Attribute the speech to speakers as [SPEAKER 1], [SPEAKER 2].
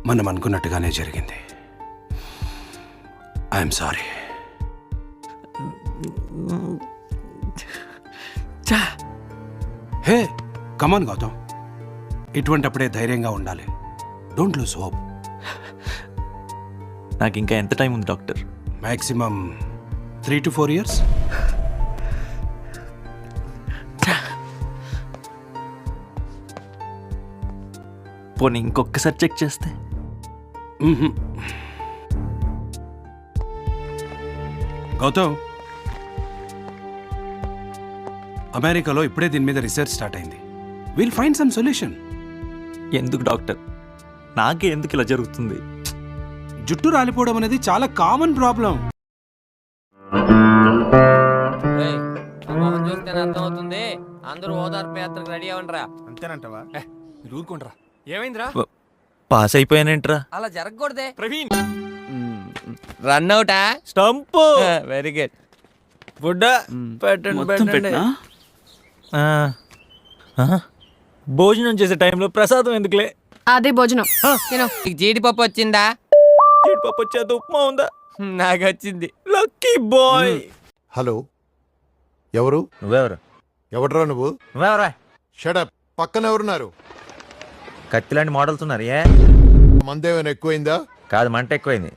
[SPEAKER 1] మనం అనుకున్నట్టుగానే జరిగింది. I'm sorry. Hey come on Gautam, ఇటువంటప్పుడే ధైర్యంగా ఉండాలి. Don't lose hope.
[SPEAKER 2] నాకు ఇంకా ఎంత టైం ఉంది డాక్టర్?
[SPEAKER 1] Maximum 3 to 4 years.
[SPEAKER 2] పోనీ ఇంకొకసారి చెక్ చేస్తే?
[SPEAKER 1] గౌతమ్, అమెరికాలో ఇప్పుడే దీని మీద రీసెర్చ్ స్టార్ట్ అయింది. Will find some solution.
[SPEAKER 2] ఎందుకు డాక్టర్? నాకే ఎందుకు ఇలా జరుగుతుంది?
[SPEAKER 1] జుట్టు రాలిపోవడం అనేది చాలా కామన్ ప్రాబ్లం.
[SPEAKER 3] చూస్తేనే అర్థమవుతుంది. అందరూ ఓదార్పు యాత్రకు రెడీ అవ్వండిరా.
[SPEAKER 4] అంతేనంటవా? ఊరుకోండ్రా. ఏమైందిరా?
[SPEAKER 2] పాస్ అయిపోయానేంట్రా?
[SPEAKER 3] అలా జరగకూడదే
[SPEAKER 4] ప్రవీణ్
[SPEAKER 3] రన్ అవుటా?
[SPEAKER 2] స్టంప్.
[SPEAKER 3] Very good.
[SPEAKER 2] ఫుడ్ పెట్టండి. భోజనం చేసే టైంలో ప్రసాదం ఎందుకులే?
[SPEAKER 5] అదే భోజనం.
[SPEAKER 3] నీకు జీడిపప్పు వచ్చిందా?
[SPEAKER 2] జీడిపప్పు వచ్చేది, ఉప్మా ఉందా?
[SPEAKER 3] నాకు వచ్చింది.
[SPEAKER 2] Lucky boy.
[SPEAKER 6] హలో, ఎవరు?
[SPEAKER 7] నువ్వెవరు?
[SPEAKER 6] ఎవడరా నువ్వు?
[SPEAKER 7] నువ్వెవరా?
[SPEAKER 6] షడప్. పక్కన ఎవరున్నారు?
[SPEAKER 7] కత్తిలాంటి మోడల్స్ ఉన్నారు. ఏ
[SPEAKER 6] మందేమైనా ఎక్కువైందా?
[SPEAKER 7] కాదు, మంట ఎక్కువైంది.